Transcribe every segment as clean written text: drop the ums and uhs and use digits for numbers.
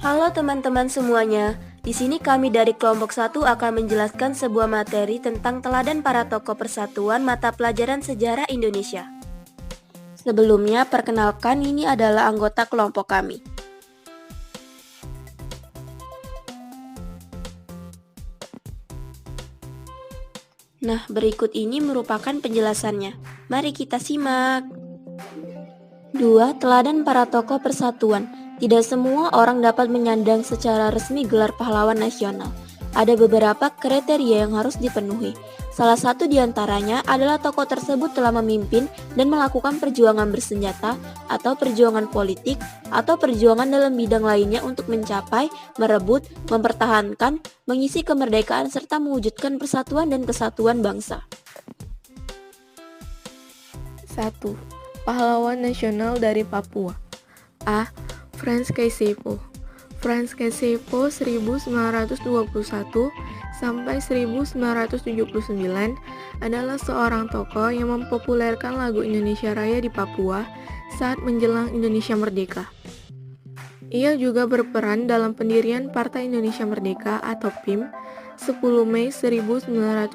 Halo teman-teman semuanya. Di sini kami dari kelompok 1 akan menjelaskan sebuah materi tentang teladan para tokoh persatuan mata pelajaran sejarah Indonesia. Sebelumnya, perkenalkan ini adalah anggota kelompok kami. Nah, berikut ini merupakan penjelasannya. Mari kita simak. 2. Teladan para tokoh persatuan. Tidak semua orang dapat menyandang secara resmi gelar pahlawan nasional. Ada beberapa kriteria yang harus dipenuhi. Salah satu di antaranya adalah tokoh tersebut telah memimpin dan melakukan perjuangan bersenjata atau perjuangan politik atau perjuangan dalam bidang lainnya untuk mencapai, merebut, mempertahankan, mengisi kemerdekaan serta mewujudkan persatuan dan kesatuan bangsa. 1. Pahlawan nasional dari Papua. A. Frans Kaisiepo. Frans Kaisiepo 1921 sampai 1979 adalah seorang tokoh yang mempopulerkan lagu Indonesia Raya di Papua saat menjelang Indonesia Merdeka. Ia juga berperan dalam pendirian Partai Indonesia Merdeka atau PIM 10 Mei 1946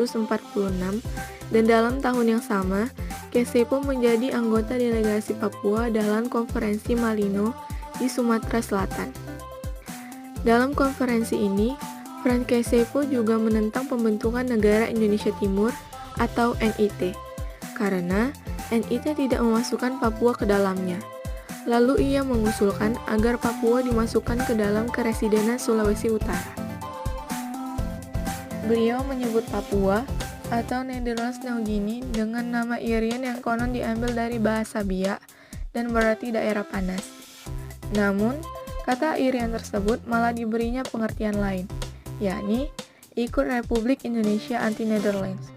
dan dalam tahun yang sama, Kaisiepo menjadi anggota delegasi Papua dalam konferensi Malino di Sumatera Selatan. Dalam konferensi ini, Frans Kaisiepo juga menentang pembentukan Negara Indonesia Timur atau NIT, karena NIT tidak memasukkan Papua ke dalamnya. Lalu ia mengusulkan agar Papua dimasukkan ke dalam Keresidenan Sulawesi Utara. Beliau menyebut Papua atau Nederlands New Guinea dengan nama Irian yang konon diambil dari bahasa Biak dan berarti daerah panas. Namun, kata Irian tersebut malah diberinya pengertian lain, yakni ikut Republik Indonesia Anti-Netherlands.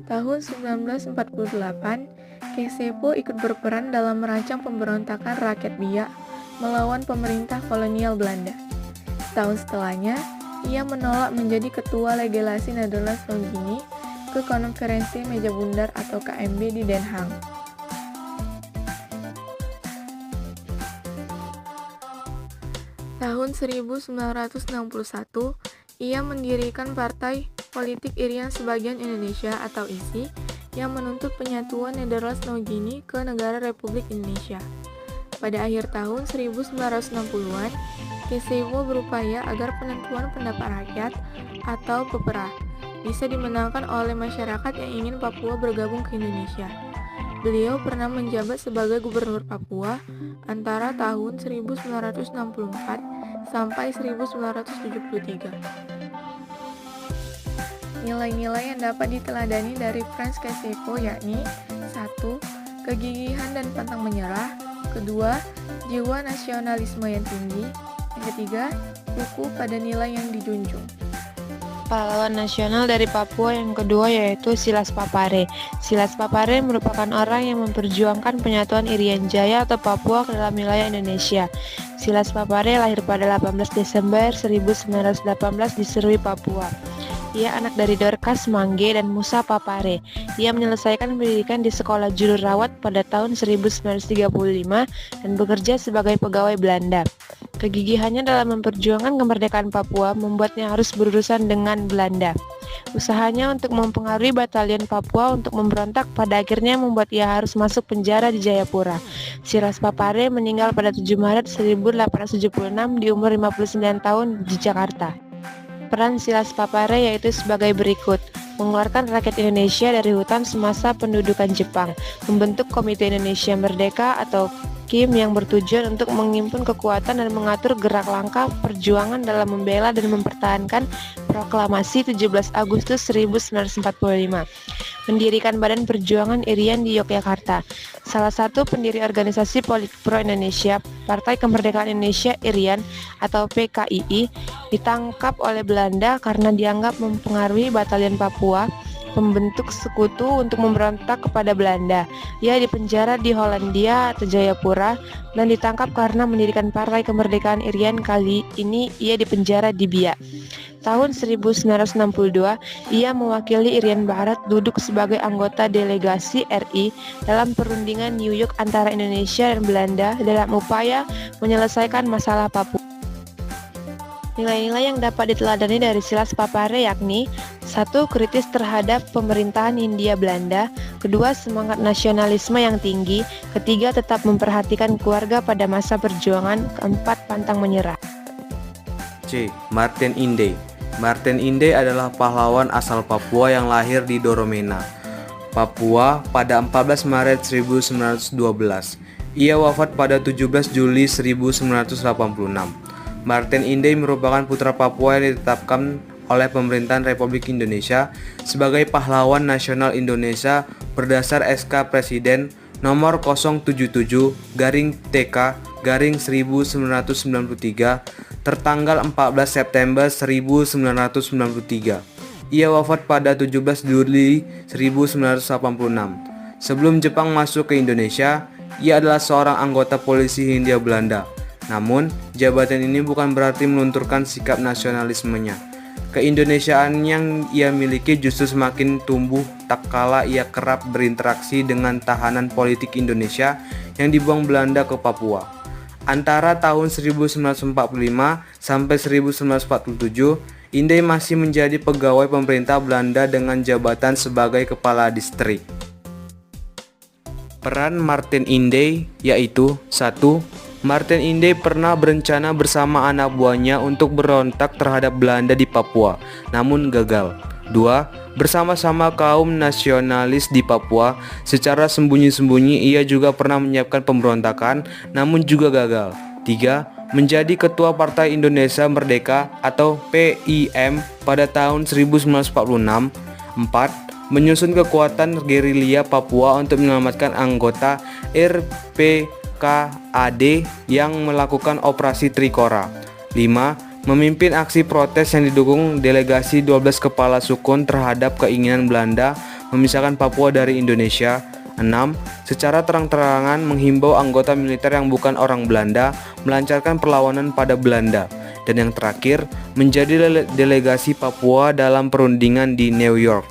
Tahun 1948, Kaisiepo ikut berperan dalam merancang pemberontakan rakyat Biak melawan pemerintah kolonial Belanda. Setahun setelahnya, ia menolak menjadi ketua legalasi Nederlands New Guinea ke konferensi Meja Bundar atau KMB di Den Haag. Tahun 1961, ia mendirikan Partai Politik Irian Sebagian Indonesia atau ISI yang menuntut penyatuan Nederlands New Guinea ke negara Republik Indonesia. Pada akhir tahun 1960-an, Kaisiepo berupaya agar penentuan pendapat rakyat atau PEPRA bisa dimenangkan oleh masyarakat yang ingin Papua bergabung ke Indonesia. Beliau pernah menjabat sebagai gubernur Papua antara tahun 1964 sampai 1973. Nilai-nilai yang dapat diteladani dari Frans Kaisiepo yakni 1. Kegigihan dan pantang menyerah. 2. Jiwa nasionalisme yang tinggi. Yang ketiga, kukuh pada nilai yang dijunjung. Pahlawan nasional dari Papua yang kedua yaitu Silas Papare. Silas Papare merupakan orang yang memperjuangkan penyatuan Irian Jaya atau Papua ke dalam wilayah Indonesia. Silas Papare lahir pada 18 Desember 1918 di Serui, Papua. Ia anak dari Dorcas Mangge dan Musa Papare. Ia menyelesaikan pendidikan di Sekolah Jururawat pada tahun 1935 dan bekerja sebagai pegawai Belanda. Kegigihannya dalam memperjuangkan kemerdekaan Papua membuatnya harus berurusan dengan Belanda. Usahanya untuk mempengaruhi batalion Papua untuk memberontak pada akhirnya membuat ia harus masuk penjara di Jayapura. Silas Papare meninggal pada 7 Maret 1876 di umur 59 tahun di Jakarta. Peran Silas Papare yaitu sebagai berikut: mengeluarkan rakyat Indonesia dari hutan semasa pendudukan Jepang, membentuk Komite Indonesia Merdeka atau KIM yang bertujuan untuk menghimpun kekuatan dan mengatur gerak langkah perjuangan dalam membela dan mempertahankan Proklamasi 17 Agustus 1945, mendirikan Badan Perjuangan Irian di Yogyakarta. Salah satu pendiri organisasi politik pro-Indonesia, Partai Kemerdekaan Indonesia Irian atau PKII, ditangkap oleh Belanda karena dianggap mempengaruhi batalion Papua, membentuk sekutu untuk memberontak kepada Belanda. Ia dipenjara di Hollandia atau Jayapura dan ditangkap karena mendirikan Partai Kemerdekaan Irian. Kali ini ia dipenjara di Biak. Tahun 1962, ia mewakili Irian Barat duduk sebagai anggota delegasi RI dalam perundingan New York antara Indonesia dan Belanda dalam upaya menyelesaikan masalah Papua. Nilai-nilai yang dapat diteladani dari Silas Papare yakni 1. Kritis terhadap pemerintahan Hindia Belanda. 2. Semangat nasionalisme yang tinggi. 3. Tetap memperhatikan keluarga pada masa perjuangan. 4. Pantang menyerah. C. Martin Inde. Martin Inde adalah pahlawan asal Papua yang lahir di Doromena, Papua pada 14 Maret 1912. Ia wafat pada 17 Juli 1986. Martin Inde merupakan putra Papua yang ditetapkan oleh pemerintahan Republik Indonesia sebagai pahlawan nasional Indonesia berdasar SK Presiden nomor 077-TK-1993 tertanggal 14 September 1993. Ia wafat pada 17 Juli 1986. Sebelum Jepang masuk ke Indonesia, ia adalah seorang anggota polisi Hindia Belanda. Namun, jabatan ini bukan berarti melunturkan sikap nasionalismenya. Keindonesiaan yang ia miliki justru semakin tumbuh tak kala ia kerap berinteraksi dengan tahanan politik Indonesia yang dibuang Belanda ke Papua. Antara tahun 1945 sampai 1947, Inde masih menjadi pegawai pemerintah Belanda dengan jabatan sebagai kepala distrik. Peran Martin Inde yaitu 1. Martin Inde pernah berencana bersama anak buahnya untuk berontak terhadap Belanda di Papua, namun gagal. 2. Bersama-sama kaum nasionalis di Papua, secara sembunyi-sembunyi ia juga pernah menyiapkan pemberontakan, namun juga gagal. 3. Menjadi Ketua Partai Indonesia Merdeka atau PIM pada tahun 1946. 4. Menyusun kekuatan gerilya Papua untuk menyelamatkan anggota RPKAD yang melakukan operasi Trikora. 5. Memimpin aksi protes yang didukung delegasi 12 kepala sukun terhadap keinginan Belanda memisahkan Papua dari Indonesia. 6. Secara terang-terangan menghimbau anggota militer yang bukan orang Belanda melancarkan perlawanan pada Belanda. Dan yang terakhir, menjadi delegasi Papua dalam perundingan di New York.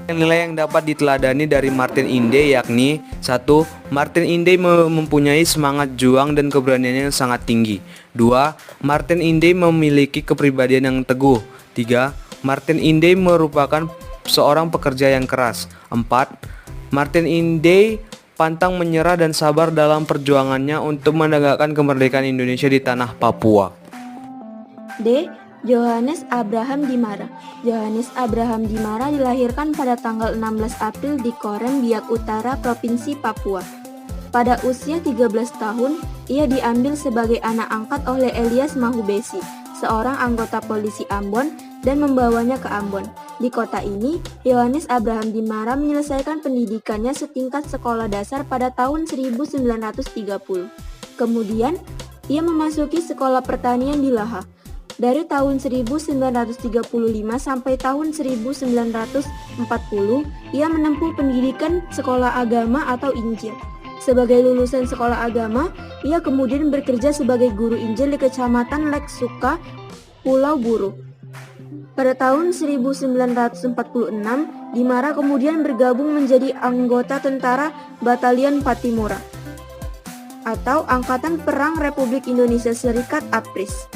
Nilai yang dapat diteladani dari Martin Inde yakni 1. Martin Inde mempunyai semangat juang dan keberanian yang sangat tinggi. 2. Martin Inde memiliki kepribadian yang teguh. 3. Martin Inde merupakan seorang pekerja yang keras. 4. Martin Inde pantang menyerah dan sabar dalam perjuangannya untuk menegakkan kemerdekaan Indonesia di tanah Papua. D. Johannes Abraham Dimara. Johannes Abraham Dimara dilahirkan pada tanggal 16 April di Korem, Biak Utara, Provinsi Papua. Pada usia 13 tahun, ia diambil sebagai anak angkat oleh Elias Mahubesi, seorang anggota polisi Ambon, dan membawanya ke Ambon. Di kota ini, Johannes Abraham Dimara menyelesaikan pendidikannya setingkat sekolah dasar pada tahun 1930. Kemudian, ia memasuki sekolah pertanian di Laha. Dari tahun 1935 sampai tahun 1940, ia menempuh pendidikan sekolah agama atau Injil. Sebagai lulusan sekolah agama, ia kemudian bekerja sebagai guru Injil di Kecamatan Lek Suka, Pulau Buru. Pada tahun 1946, Dimara kemudian bergabung menjadi anggota tentara Batalion Patimura atau Angkatan Perang Republik Indonesia Serikat APRIS.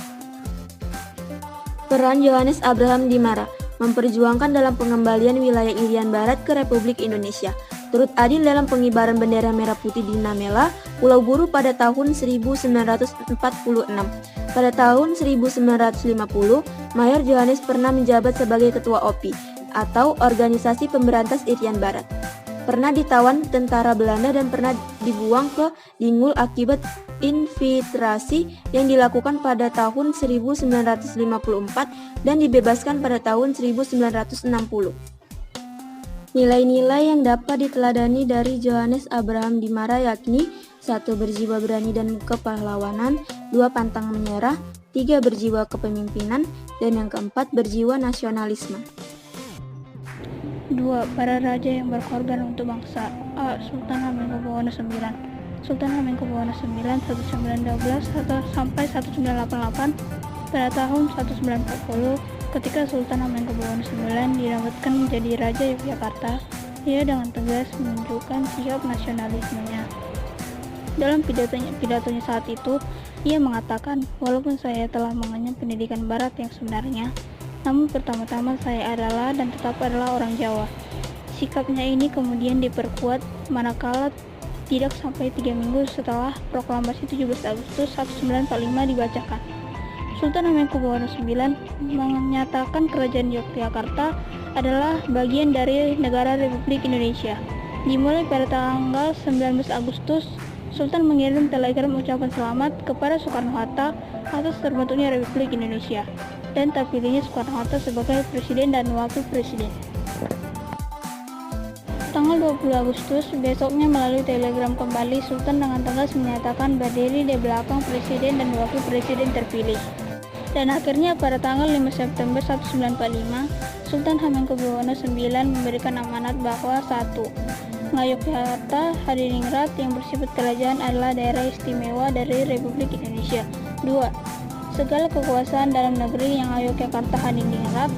Peran Johannes Abraham Dimara memperjuangkan dalam pengembalian wilayah Irian Barat ke Republik Indonesia, turut adil dalam pengibaran bendera merah putih di Namela, Pulau Buru pada tahun 1946. Pada tahun 1950, Mayor Johannes pernah menjabat sebagai Ketua OPI atau Organisasi Pemberantas Irian Barat. Pernah ditawan tentara Belanda dan pernah dibuang ke Dingul akibat infiltrasi yang dilakukan pada tahun 1954 dan dibebaskan pada tahun 1960. Nilai-nilai yang dapat diteladani dari Johannes Abraham Dimara yakni 1. Berjiwa berani dan kepahlawanan, 2. Pantang menyerah, 3. Berjiwa kepemimpinan, dan yang keempat berjiwa nasionalisme. 2. Para raja yang berkorban untuk bangsa. A. Sultan Hamengkubuwono IX. Sultan Hamengkubuwono IX 1912 sampai 1988. Pada tahun 1940, ketika Sultan Hamengkubuwono IX dinobatkan menjadi Raja Yogyakarta, ia dengan tegas menunjukkan sikap nasionalismenya. Dalam pidatonya saat itu, ia mengatakan, walaupun saya telah mengenyam pendidikan barat yang sebenarnya, namun pertama-tama saya adalah dan tetap adalah orang Jawa. Sikapnya ini kemudian diperkuat manakala tidak sampai 3 minggu setelah proklamasi 17 Agustus 1945 dibacakan. Sultan Hamengkubuwono IX menyatakan kerajaan Yogyakarta adalah bagian dari negara Republik Indonesia. Dimulai pada tanggal 19 Agustus, Sultan mengirim telegram ucapan selamat kepada Soekarno-Hatta atas terbentuknya Republik Indonesia dan terpilihnya Soekarno-Hatta sebagai presiden dan wakil presiden. Tanggal 20 Agustus, besoknya melalui telegram kembali, Sultan dengan tegas menyatakan berdiri di belakang presiden dan wakil presiden terpilih. Dan akhirnya pada tanggal 5 September 1945, Sultan Hamengkubuwono IX memberikan amanat bahwa 1. Ngayogyakarta Hadiningrat yang bersifat kerajaan adalah daerah istimewa dari Republik Indonesia. 2. Segala kekuasaan dalam negeri yang Ngayogyakarta Hadiningrat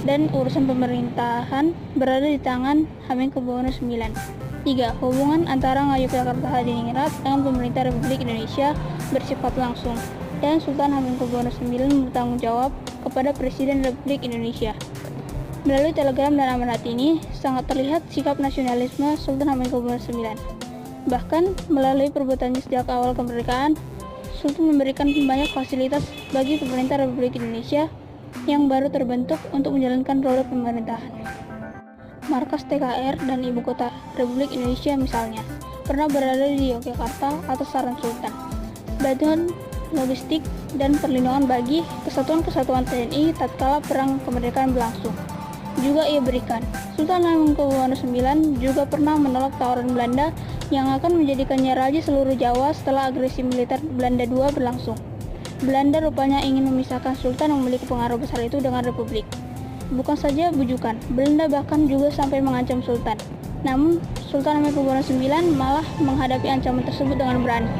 dan urusan pemerintahan berada di tangan Hamengkubuwono IX. 3. Hubungan antara Ngayogyakarta Hadiningrat dengan pemerintah Republik Indonesia bersifat langsung, dan Sultan Hamengkubuwono IX bertanggung jawab kepada Presiden Republik Indonesia. Melalui telegram dan amanat ini, sangat terlihat sikap nasionalisme Sultan Hamengkubuwono IX. Bahkan, melalui perbuatannya sejak awal kemerdekaan, Sultan memberikan banyak fasilitas bagi pemerintah Republik Indonesia yang baru terbentuk untuk menjalankan roda pemerintahan. Markas TKR dan ibu kota Republik Indonesia misalnya, pernah berada di Yogyakarta atas saran Sultan. Bantuan logistik dan perlindungan bagi kesatuan-kesatuan TNI tatkala perang kemerdekaan berlangsung juga ia berikan. Sultan Hamengkubuwono IX juga pernah menolak tawaran Belanda yang akan menjadikannya raja seluruh Jawa setelah agresi militer Belanda II berlangsung. Belanda rupanya ingin memisahkan Sultan yang memiliki pengaruh besar itu dengan Republik. Bukan saja bujukan, Belanda bahkan juga sampai mengancam Sultan. Namun, Sultan Hamengkubuwono IX malah menghadapi ancaman tersebut dengan berani.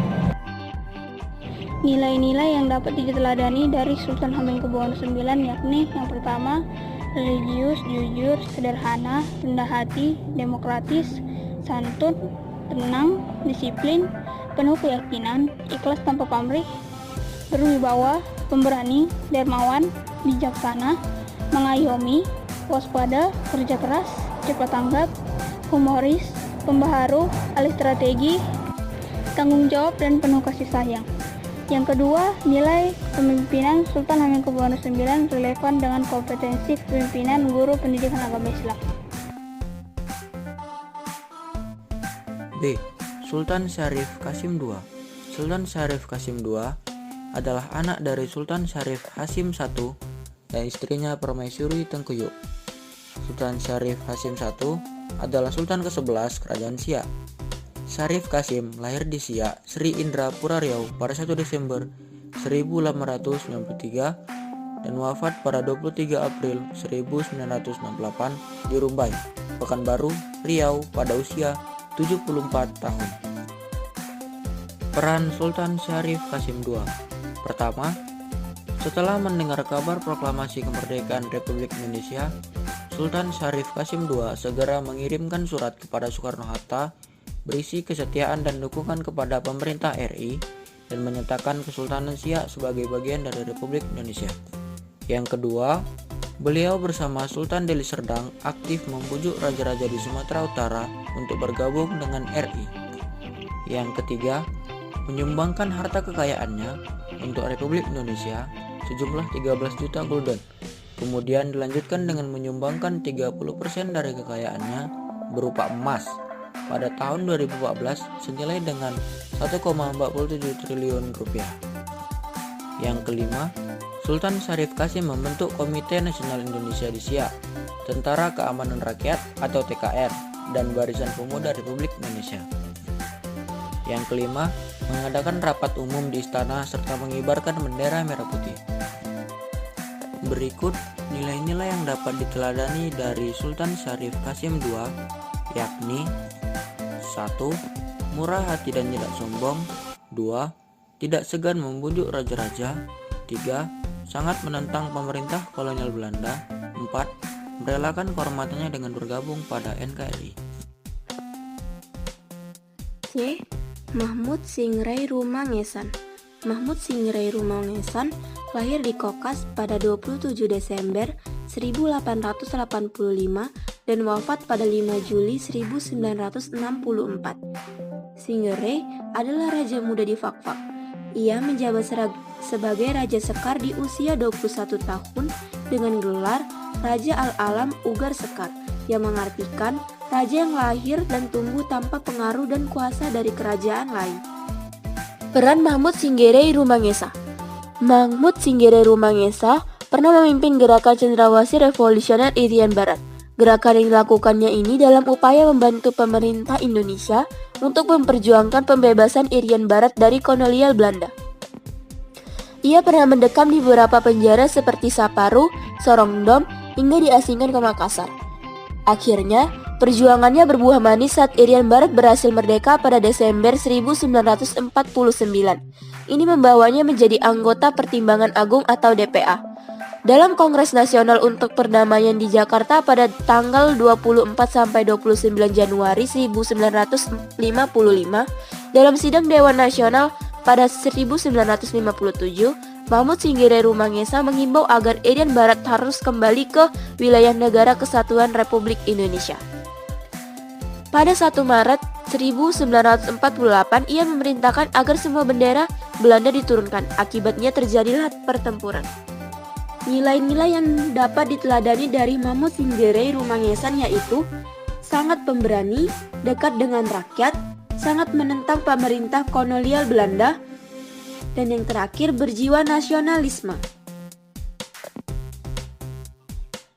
Nilai-nilai yang dapat diteladani dari Sultan Hamengkubuwono IX yakni yang pertama, religius, jujur, sederhana, rendah hati, demokratis, santun, tenang, disiplin, penuh keyakinan, ikhlas tanpa pamrih, berwibawa, pemberani, dermawan, bijaksana, mengayomi, waspada, kerja keras, cepat tanggap, humoris, pembaharu, ahli strategi, tanggung jawab, dan penuh kasih sayang. Yang kedua, nilai kepemimpinan Sultan Hamengkubuwono IX relevan dengan kompetensi kepemimpinan guru pendidikan agama Islam. B. Sultan Syarif Qasim II. Sultan Syarif Qasim II adalah anak dari Sultan Syarif Hasim I dan istrinya Permaisuri Tengkuyuk. Sultan Syarif Hasim I adalah Sultan ke-11 Kerajaan Siak. Syarif Qasim lahir di Siak, Sri Indrapura Riau pada 1 Desember 1893 dan wafat pada 23 April 1968 di Rumbai, Pekanbaru, Riau pada usia 74 tahun. Peran Sultan Syarif Qasim II. Pertama, setelah mendengar kabar proklamasi kemerdekaan Republik Indonesia, Sultan Syarif Qasim II segera mengirimkan surat kepada Soekarno-Hatta berisi kesetiaan dan dukungan kepada pemerintah RI dan menyatakan Kesultanan Siak sebagai bagian dari Republik Indonesia. Yang kedua, beliau bersama Sultan Deli Serdang aktif membujuk raja-raja di Sumatera Utara untuk bergabung dengan RI. Yang ketiga, menyumbangkan harta kekayaannya untuk Republik Indonesia sejumlah 13 juta gulden. Kemudian dilanjutkan dengan menyumbangkan 30% dari kekayaannya berupa emas pada tahun 2014 senilai dengan 1,47 triliun rupiah. Yang kelima, Sultan Syarif Qasim membentuk Komite Nasional Indonesia di Siak, Tentara Keamanan Rakyat atau TKR, dan Barisan Pemuda Republik Indonesia. Yang kelima, mengadakan rapat umum di istana serta mengibarkan bendera merah putih. Berikut nilai-nilai yang dapat diteladani dari Sultan Syarif Qasim II, yakni 1. Murah hati dan tidak sombong. 2. Tidak segan membujuk raja-raja. 3. Sangat menentang pemerintah kolonial Belanda. 4. Merelakan kehormatannya dengan bergabung pada NKRI. C. Mahmud Singrai Rumangesan. Mahmud Singrai Rumangesan lahir di Kokas pada 27 Desember 1885 dan wafat pada 5 Juli 1964. Singrai adalah raja muda di Fakfak. Ia menjabat sebagai Raja Sekar di usia 21 tahun dengan gelar Raja Al-Alam Ugar Sekar, yang mengartikan raja yang lahir dan tumbuh tanpa pengaruh dan kuasa dari kerajaan lain. Peran Mahmud Singrai Rumangesa. Mahmud Singrai Rumangesa pernah memimpin gerakan Cendrawasih Revolusioner Irian Barat. Gerakan yang dilakukannya ini dalam upaya membantu pemerintah Indonesia untuk memperjuangkan pembebasan Irian Barat dari kolonial Belanda. Ia pernah mendekam di beberapa penjara seperti Saparu, Sorongdom, hingga diasingkan ke Makassar. Akhirnya, perjuangannya berbuah manis saat Irian Barat berhasil merdeka pada Desember 1949. Ini membawanya menjadi anggota Pertimbangan Agung atau DPA. Dalam Kongres Nasional untuk Perdamaian di Jakarta pada tanggal 24 sampai 29 Januari 1955, dalam sidang Dewan Nasional pada 1957, Mahmud Singrai Rumangesa mengimbau agar Irian Barat harus kembali ke wilayah Negara Kesatuan Republik Indonesia. Pada 1 Maret 1948, ia memerintahkan agar semua bendera Belanda diturunkan. Akibatnya terjadilah pertempuran. Nilai-nilai yang dapat diteladani dari Mahmud Singrai Rumangesan yaitu sangat pemberani, dekat dengan rakyat, sangat menentang pemerintah kolonial Belanda, dan yang terakhir berjiwa nasionalisme.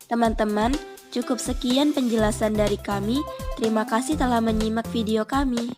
Teman-teman, cukup sekian penjelasan dari kami. Terima kasih telah menyimak video kami.